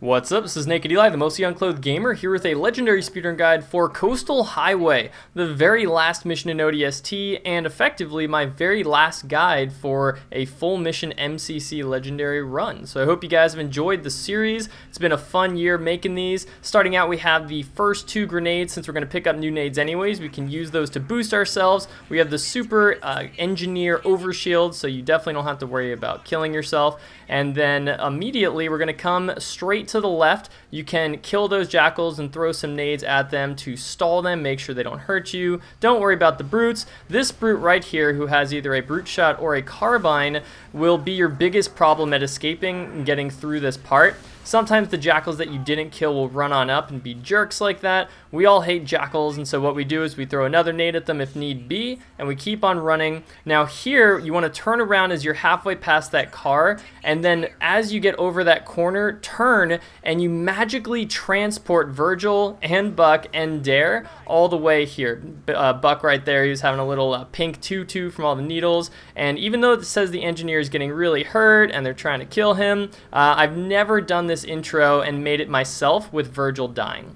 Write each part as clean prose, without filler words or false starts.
What's up? This is Naked Eli, the mostly unclothed gamer, here with a legendary speedrun guide for Coastal Highway, the very last mission in ODST, and effectively my very last guide for a full mission MCC legendary run. So I hope you guys have enjoyed the series. It's been a fun year making these. Starting out, we have the first 2 grenades. Since we're going to pick up new nades anyways, we can use those to boost ourselves. We have the super engineer overshield, so you definitely don't have to worry about killing yourself. And then immediately we're going to come straight to the left. You can kill those jackals and throw some nades at them to stall them, make sure they don't hurt you. Don't worry about the brutes. This brute right here, who has either a brute shot or a carbine, will be your biggest problem at escaping and getting through this part. Sometimes the jackals that you didn't kill will run on up and be jerks like that. We all hate jackals, and so what we do is we throw another nade at them if need be, and we keep on running. Now here, you want to turn around as you're halfway past that car, and then as you get over that corner, turn, and you magically transport Virgil and Buck and Dare all the way here. Buck right there, he was having a little pink tutu from all the needles, and even though it says the engineer is getting really hurt and they're trying to kill him, I've never done this intro and made it myself with Virgil dying.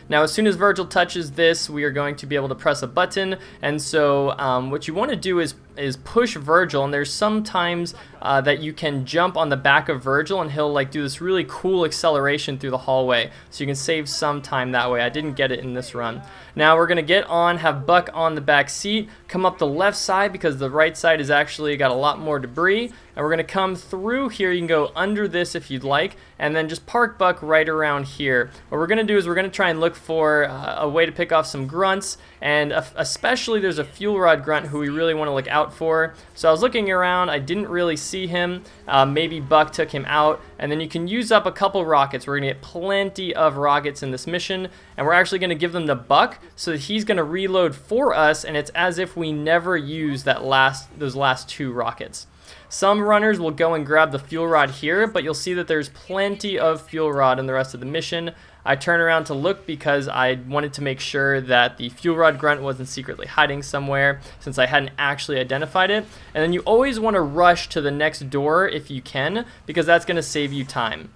Now, as soon as Virgil touches this, we are going to be able to press a button, and so what you want to do is push Virgil, and there's sometimes that you can jump on the back of Virgil and he'll like do this really cool acceleration through the hallway, so you can save some time that way. I didn't get it in this run. Now we're gonna get on, have Buck on the back seat, come up the left side because the right side is actually got a lot more debris, and we're gonna come through here. You can go under this if you'd like, and then just park Buck right around here. What we're gonna do is we're gonna try and look for a way to pick off some grunts, and especially there's a fuel rod grunt who we really want to look out for. So I was looking around, I didn't really see him. Maybe Buck took him out, and then you can use up a couple rockets. We're gonna get plenty of rockets in this mission, and we're actually gonna give them to Buck so that he's gonna reload for us, and it's as if we never used those last 2 rockets. Some runners will go and grab the fuel rod here, but you'll see that there's plenty of fuel rod in the rest of the mission. I turned around to look because I wanted to make sure that the fuel rod grunt wasn't secretly hiding somewhere, since I hadn't actually identified it. And then you always want to rush to the next door if you can, because that's going to save you time.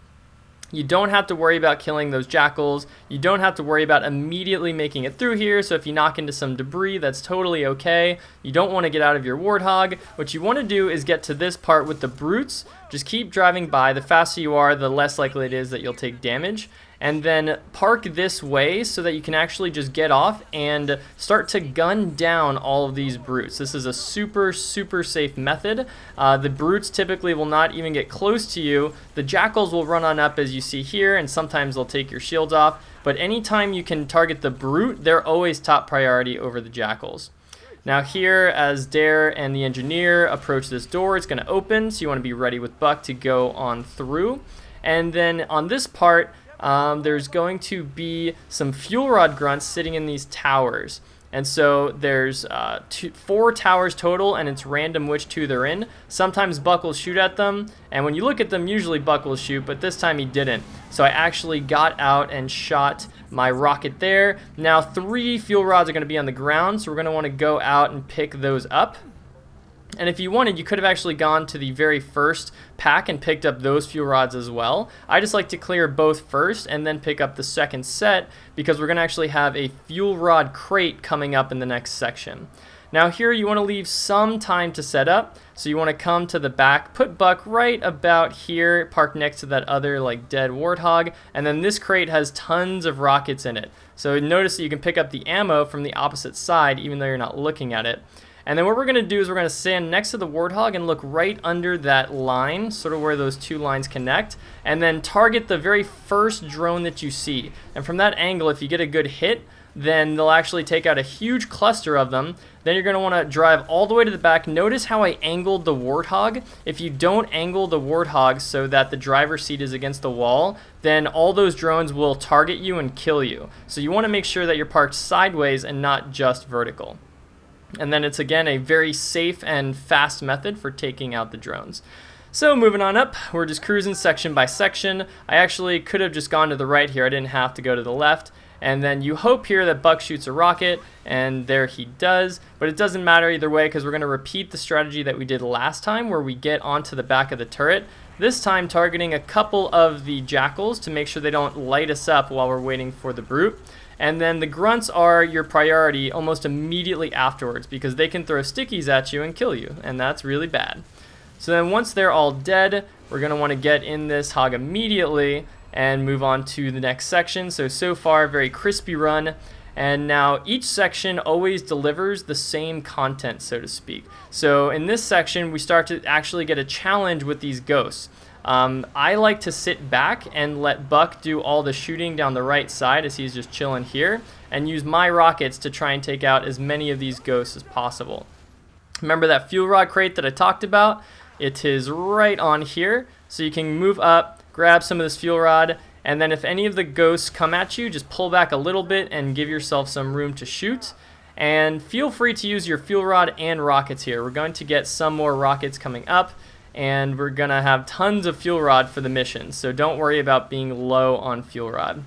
You don't have to worry about killing those jackals. You don't have to worry about immediately making it through here, so if you knock into some debris, that's totally okay. You don't want to get out of your warthog. What you want to do is get to this part with the brutes. Just keep driving by. The faster you are, the less likely it is that you'll take damage. And then park this way so that you can actually just get off and start to gun down all of these brutes. This is a super safe method. The brutes typically will not even get close to you. The jackals will run on up as you see here, and sometimes they'll take your shields off. But anytime you can target the brute, they're always top priority over the jackals. Now here, as Dare and the engineer approach this door, it's going to open, so you want to be ready with Buck to go on through. And then on this part, there's going to be some fuel rod grunts sitting in these towers. And so there's 4 towers total, and it's random which 2 they're in. Sometimes Buck will shoot at them, and when you look at them, usually Buck will shoot, but this time he didn't. So I actually got out and shot my rocket there. Now 3 fuel rods are going to be on the ground, so we're going to want to go out and pick those up. And if you wanted, you could have actually gone to the very first pack and picked up those fuel rods as well. I just like to clear both first and then pick up the second set, because we're going to actually have a fuel rod crate coming up in the next section. Now here you want to leave some time to set up, so you want to come to the back, put Buck right about here, park next to that other like dead warthog, and then this crate has tons of rockets in it. So notice that you can pick up the ammo from the opposite side even though you're not looking at it. And then what we're going to do is we're going to stand next to the warthog and look right under that line, sort of where those 2 lines connect, and then target the very first drone that you see. And from that angle, if you get a good hit, then they'll actually take out a huge cluster of them. Then you're going to want to drive all the way to the back. Notice how I angled the warthog. If you don't angle the warthog so that the driver's seat is against the wall, then all those drones will target you and kill you. So you want to make sure that you're parked sideways and not just vertical. And then it's again a very safe and fast method for taking out the drones. So moving on up, we're just cruising section by section. I actually could have just gone to the right here. I didn't have to go to the left. And then you hope here that Buck shoots a rocket, and there he does. But it doesn't matter either way, because we're going to repeat the strategy that we did last time, where we get onto the back of the turret, this time targeting a couple of the jackals to make sure they don't light us up while we're waiting for the brute. And then the grunts are your priority almost immediately afterwards because they can throw stickies at you and kill you, and that's really bad. So then once they're all dead, we're going to want to get in this hog immediately and move on to the next section. So far, very crispy run. And now each section always delivers the same content, so to speak. So in this section, we start to actually get a challenge with these ghosts. I like to sit back and let Buck do all the shooting down the right side as he's just chilling here, and use my rockets to try and take out as many of these ghosts as possible. Remember that fuel rod crate that I talked about? It is right on here, so you can move up, grab some of this fuel rod, and then if any of the ghosts come at you, just pull back a little bit and give yourself some room to shoot. And feel free to use your fuel rod and rockets here. We're going to get some more rockets coming up, and we're going to have tons of fuel rod for the mission, so don't worry about being low on fuel rod.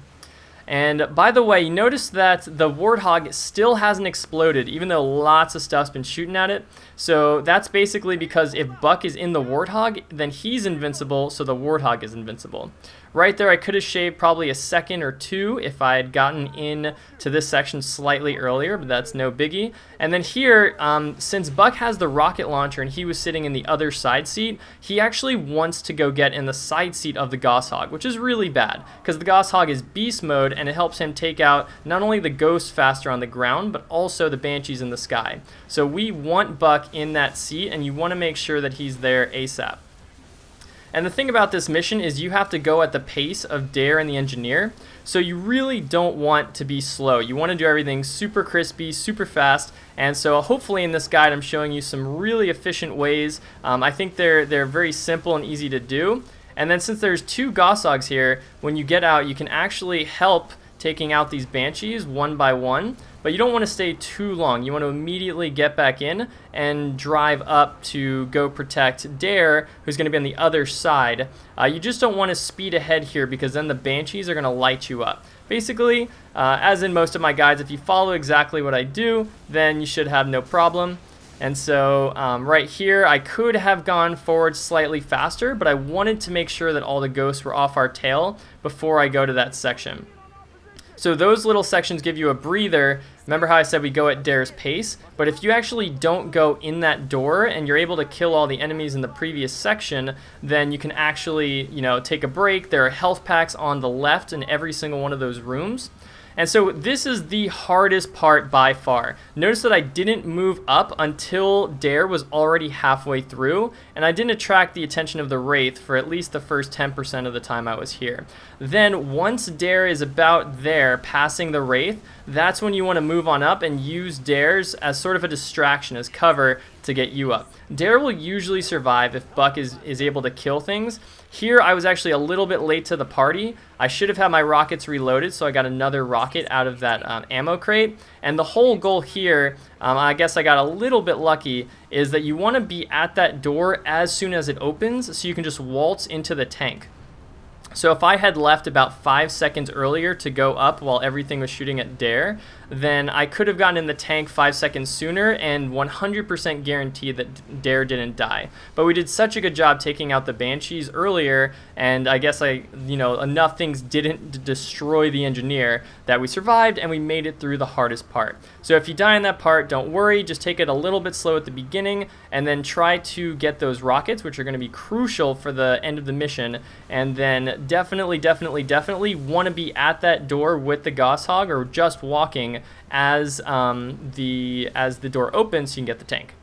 And by the way, you notice that the Warthog still hasn't exploded, even though lots of stuff's been shooting at it. So that's basically because if Buck is in the Warthog, then he's invincible, so the Warthog is invincible. Right there, I could have shaved probably a second or two if I had gotten in to this section slightly earlier, but that's no biggie. And then here, since Buck has the rocket launcher and he was sitting in the other side seat, he actually wants to go get in the side seat of the Goshawk, which is really bad, because the Goshawk is beast mode and it helps him take out not only the ghosts faster on the ground, but also the banshees in the sky. So we want Buck in that seat, and you want to make sure that he's there ASAP. And the thing about this mission is you have to go at the pace of Dare and the Engineer, so you really don't want to be slow. You want to do everything super crispy, super fast, and so hopefully in this guide I'm showing you some really efficient ways. I think they're very simple and easy to do. And then since there's two Goshawks here, when you get out you can actually help taking out these banshees one by one, but you don't want to stay too long. You want to immediately get back in and drive up to go protect Dare, who's going to be on the other side. You just don't want to speed ahead here because then the banshees are going to light you up. Basically, as in most of my guides, if you follow exactly what I do, then you should have no problem. And so right here, I could have gone forward slightly faster, but I wanted to make sure that all the ghosts were off our tail before I go to that section. So those little sections give you a breather. Remember how I said we go at Dare's pace? But if you actually don't go in that door and you're able to kill all the enemies in the previous section, then you can actually, take a break. There are health packs on the left in every single one of those rooms. And so this is the hardest part by far. Notice that I didn't move up until Dare was already halfway through, and I didn't attract the attention of the Wraith for at least the first 10% of the time I was here. Then once Dare is about there, passing the Wraith, that's when you want to move on up and use Dares as sort of a distraction, as cover to get you up. Dare will usually survive if Buck is able to kill things. Here I was actually a little bit late to the party. I should have had my rockets reloaded, so I got another rocket out of that ammo crate. And the whole goal here, I guess I got a little bit lucky, is that you want to be at that door as soon as it opens so you can just waltz into the tank. So if I had left about 5 seconds earlier to go up while everything was shooting at Dare, then I could have gotten in the tank 5 seconds sooner and 100% guaranteed that Dare didn't die. But we did such a good job taking out the Banshees earlier, and I guess enough things didn't destroy the Engineer that we survived and we made it through the hardest part. So if you die in that part, don't worry, just take it a little bit slow at the beginning and then try to get those rockets, which are going to be crucial for the end of the mission, and then definitely want to be at that door with the Goshawk or just walking as the door opens so you can get the tank.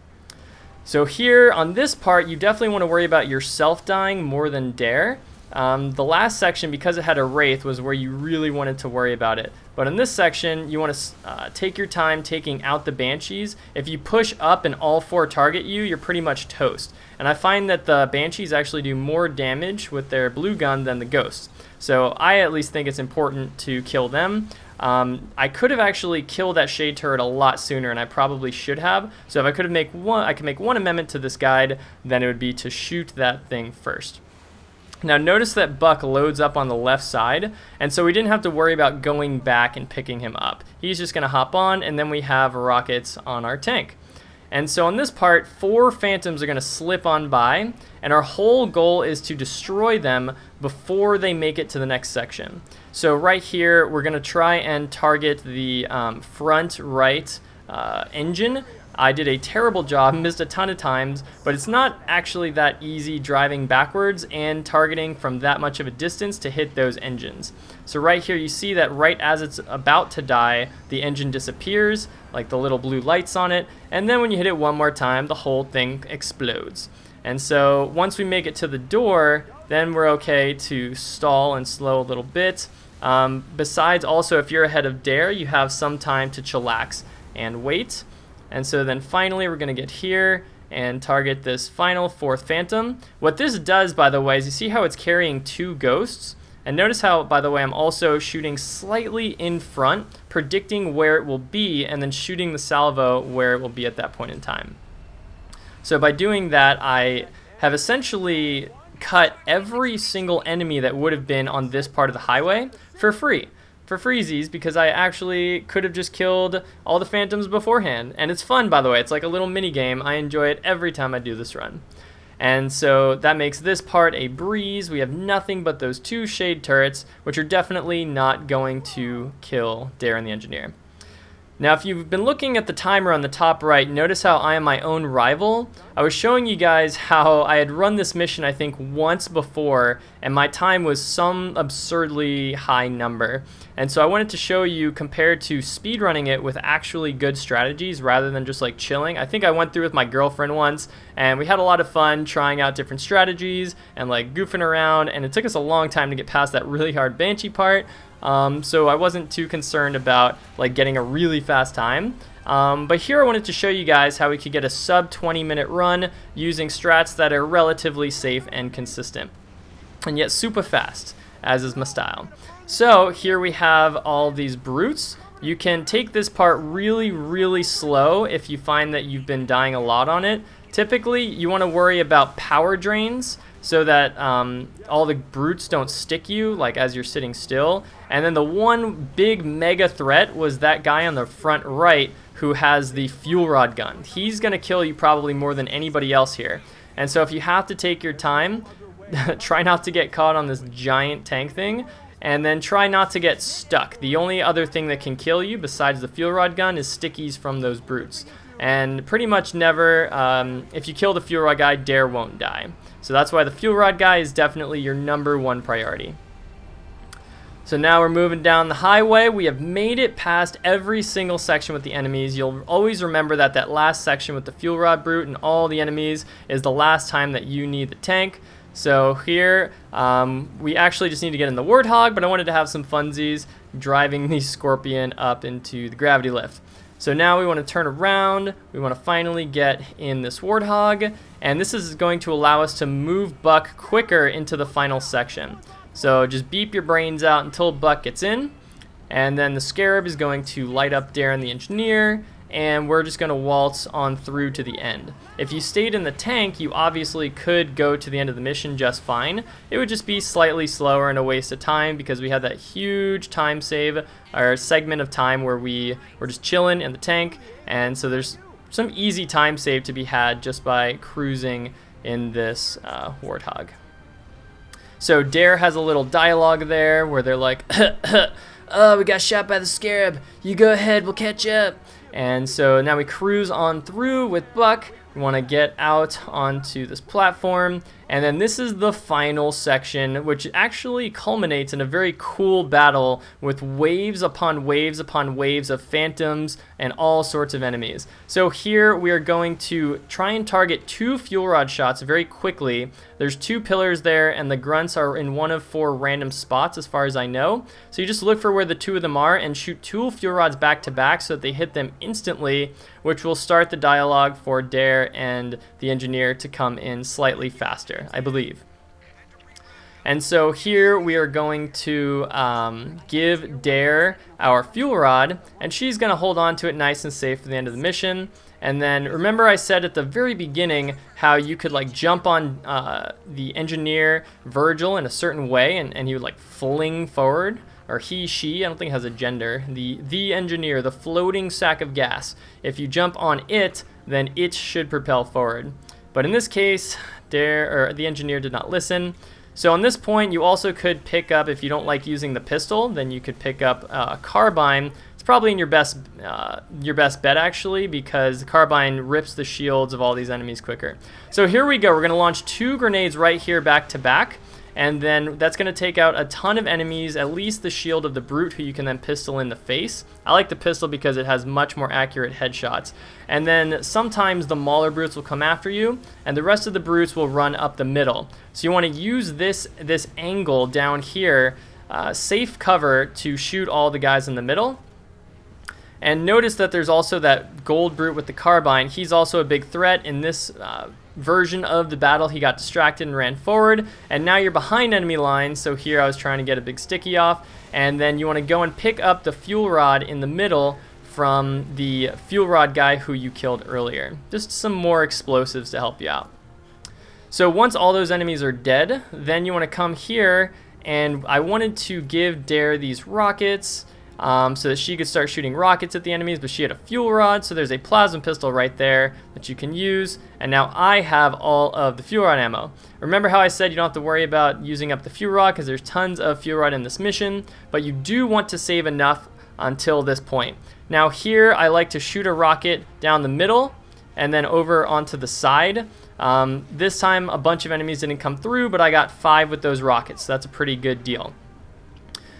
So here on this part, you definitely want to worry about yourself dying more than Dare. The last section, because it had a Wraith, was where you really wanted to worry about it. But in this section, you want to take your time taking out the Banshees. If you push up and all 4 target you, you're pretty much toast. And I find that the Banshees actually do more damage with their blue gun than the Ghosts. So I at least think it's important to kill them. I could have actually killed that shade turret a lot sooner, and I probably should have. So if I could make one amendment to this guide, then it would be to shoot that thing first. Now notice that Buck loads up on the left side, and so we didn't have to worry about going back and picking him up. He's just going to hop on, and then we have rockets on our tank. And so on this part, 4 phantoms are going to slip on by, and our whole goal is to destroy them before they make it to the next section. So right here, we're going to try and target the front right engine. I did a terrible job, missed a ton of times, but it's not actually that easy driving backwards and targeting from that much of a distance to hit those engines. So right here you see that right as it's about to die, the engine disappears, like the little blue lights on it, and then when you hit it one more time, the whole thing explodes. And so once we make it to the door, then we're okay to stall and slow a little bit. Besides, also, if you're ahead of Dare, you have some time to chillax and wait. And so then finally we're going to get here and target this final 4th phantom. What this does, by the way, is you see how it's carrying 2 ghosts? And notice how, by the way, I'm also shooting slightly in front, predicting where it will be, and then shooting the salvo where it will be at that point in time. So by doing that, I have essentially cut every single enemy that would have been on this part of the highway for free. For freezies, because I actually could have just killed all the phantoms beforehand. And it's fun, by the way. It's like a little mini game. I enjoy it every time I do this run. And so that makes this part a breeze. We have nothing but those 2 shade turrets, which are definitely not going to kill Dare and the Engineer. Now, if you've been looking at the timer on the top right, notice how I am my own rival. I was showing you guys how I had run this mission, I think, once before, and my time was some absurdly high number. And so I wanted to show you, compared to speedrunning it with actually good strategies rather than just like chilling. I think I went through with my girlfriend once, and we had a lot of fun trying out different strategies and like goofing around, and it took us a long time to get past that really hard Banshee part. So I wasn't too concerned about like getting a really fast time. But here I wanted to show you guys how we could get a sub 20-minute run using strats that are relatively safe and consistent, and yet super fast, as is my style. So here we have all these brutes. You can take this part really, really slow if you find that you've been dying a lot on it. Typically, you want to worry about power drains so that all the brutes don't stick you like as you're sitting still. And then the one big mega threat was that guy on the front right who has the fuel rod gun. He's going to kill you probably more than anybody else here. And so if you have to take your time, try not to get caught on this giant tank thing, and then try not to get stuck. The only other thing that can kill you besides the fuel rod gun is stickies from those brutes. And pretty much never, if you kill the fuel rod guy, Dare won't die. So that's why the fuel rod guy is definitely your #1 priority. So now we're moving down the highway. We have made it past every single section with the enemies. You'll always remember that that last section with the fuel rod brute and all the enemies is the last time that you need the tank. So here, we actually just need to get in the Warthog, but I wanted to have some funsies driving the Scorpion up into the gravity lift. So now we want to turn around, we want to finally get in this Warthog, and this is going to allow us to move Buck quicker into the final section. So just beep your brains out until Buck gets in, and then the Scarab is going to light up Dare and the Engineer, and we're just going to waltz on through to the end. If you stayed in the tank, you obviously could go to the end of the mission just fine. It would just be slightly slower and a waste of time because we had that huge time save, or segment of time where we were just chilling in the tank, and so there's some easy time save to be had just by cruising in this Warthog. So Dare has a little dialogue there where they're like, oh, we got shot by the Scarab, you go ahead, we'll catch up. And so now we cruise on through with Buck. We want to get out onto this platform, and then this is the final section, which actually culminates in a very cool battle with waves upon waves upon waves of phantoms and all sorts of enemies. So here we are going to try and target 2 fuel rod shots very quickly. There's 2 pillars there, and the grunts are in one of 4 random spots as far as I know. So you just look for where the 2 of them are and shoot 2 fuel rods back to back so that they hit them instantly, which will start the dialogue for Dare and the Engineer to come in slightly faster, I believe. And so here we are going to give Dare our fuel rod, and she's going to hold on to it nice and safe for the end of the mission. And then remember I said at the very beginning how you could like jump on the engineer Virgil in a certain way, and he would like fling forward, or he, she, I don't think it has a gender. The engineer, the floating sack of gas. If you jump on it, then it should propel forward. But in this case, the engineer did not listen. So on this point, you also could pick up, if you don't like using the pistol, then you could pick up a carbine. It's probably in your best bet actually, because the carbine rips the shields of all these enemies quicker. So here we go. We're going to launch 2 grenades right here back to back. And then that's going to take out a ton of enemies, at least the shield of the brute, who you can then pistol in the face. I like the pistol because it has much more accurate headshots. And then sometimes the Mauler brutes will come after you, and the rest of the brutes will run up the middle. So you want to use this angle down here, safe cover, to shoot all the guys in the middle. And notice that there's also that gold brute with the carbine. He's also a big threat in this version of the battle. He got distracted and ran forward, and now you're behind enemy lines. So here I was trying to get a big sticky off, and then you want to go and pick up the fuel rod in the middle from the fuel rod guy who you killed earlier. Just some more explosives to help you out. So once all those enemies are dead, then you want to come here, and I wanted to give Dare these rockets so that she could start shooting rockets at the enemies, but she had a fuel rod, so there's a plasma pistol right there that you can use, and now I have all of the fuel rod ammo. Remember how I said you don't have to worry about using up the fuel rod because there's tons of fuel rod in this mission, but you do want to save enough until this point. Now here I like to shoot a rocket down the middle and then over onto the side. This time a bunch of enemies didn't come through, but I got 5 with those rockets, so that's a pretty good deal.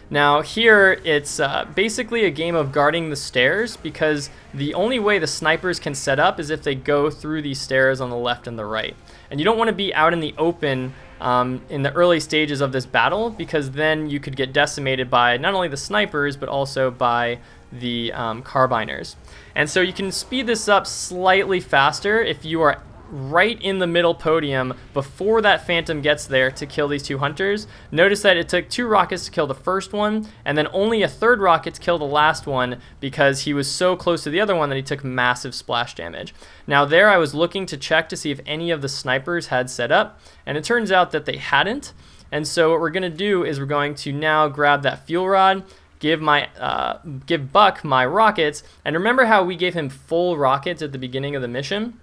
Now here it's basically a game of guarding the stairs, because the only way the snipers can set up is if they go through these stairs on the left and the right. And you don't want to be out in the open in the early stages of this battle, because then you could get decimated by not only the snipers but also by the carbiners. And so you can speed this up slightly faster if you are right in the middle podium before that phantom gets there to kill these 2 hunters. Notice that it took 2 rockets to kill the first one, and then only a 3rd rocket to kill the last one, because he was so close to the other one that he took massive splash damage. Now there I was looking to check to see if any of the snipers had set up, and it turns out that they hadn't. And so what we're going to do is we're going to now grab that fuel rod, give Buck my rockets, and remember how we gave him full rockets at the beginning of the mission?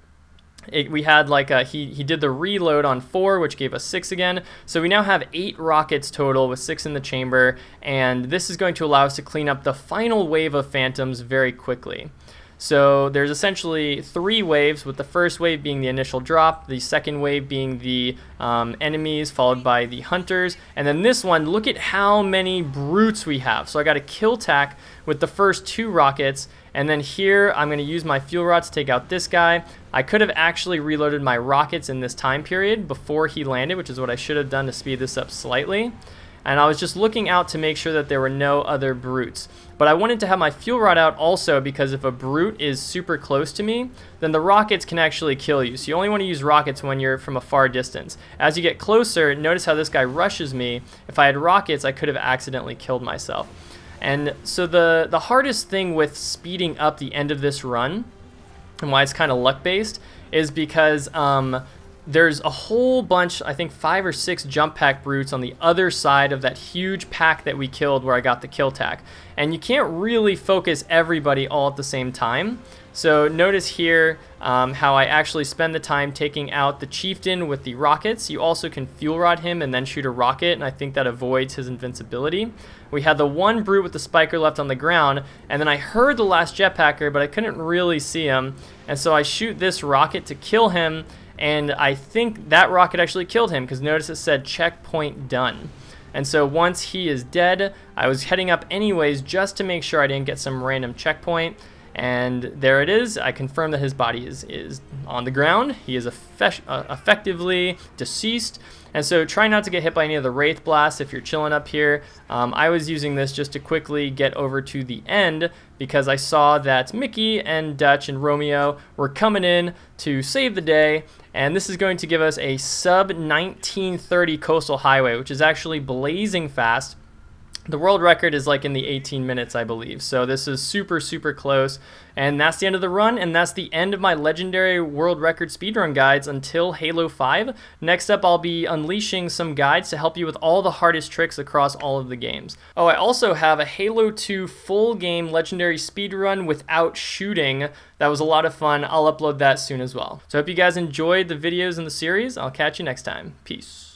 We had like he did the reload on 4, which gave us 6 again. So we now have 8 rockets total with 6 in the chamber, and this is going to allow us to clean up the final wave of phantoms very quickly. So there's essentially 3 waves, with the first wave being the initial drop, the second wave being the enemies, followed by the hunters, and then this one, look at how many brutes we have. So I got a kill tack with the first 2 rockets, and then here I'm going to use my fuel rod to take out this guy. I could have actually reloaded my rockets in this time period before he landed, which is what I should have done to speed this up slightly. And I was just looking out to make sure that there were no other brutes. But I wanted to have my fuel rod out also, because if a brute is super close to me, then the rockets can actually kill you. So you only want to use rockets when you're from a far distance. As you get closer, notice how this guy rushes me. If I had rockets, I could have accidentally killed myself. And so the hardest thing with speeding up the end of this run, and why it's kind of luck-based, is because there's a whole bunch, I think 5 or 6 jump pack brutes on the other side of that huge pack that we killed where I got the kill tack. And you can't really focus everybody all at the same time. So notice here how I actually spend the time taking out the chieftain with the rockets. You also can fuel rod him and then shoot a rocket, and I think that avoids his invincibility. We had the one brute with the spiker left on the ground, and then I heard the last jetpacker, but I couldn't really see him. And so I shoot this rocket to kill him, and I think that rocket actually killed him, because notice it said checkpoint done. And so once he is dead, I was heading up anyways just to make sure I didn't get some random checkpoint. And there it is. I confirm that his body is on the ground. He is effectively deceased. And so try not to get hit by any of the Wraith Blasts if you're chilling up here. I was using this just to quickly get over to the end, because I saw that Mickey and Dutch and Romeo were coming in to save the day. And this is going to give us a sub 1930 coastal highway, which is actually blazing fast. The world record is like in the 18 minutes, I believe. So this is super, super close. And that's the end of the run, and that's the end of my legendary world record speedrun guides until Halo 5. Next up, I'll be unleashing some guides to help you with all the hardest tricks across all of the games. Oh, I also have a Halo 2 full game legendary speedrun without shooting. That was a lot of fun. I'll upload that soon as well. So I hope you guys enjoyed the videos in the series. I'll catch you next time. Peace.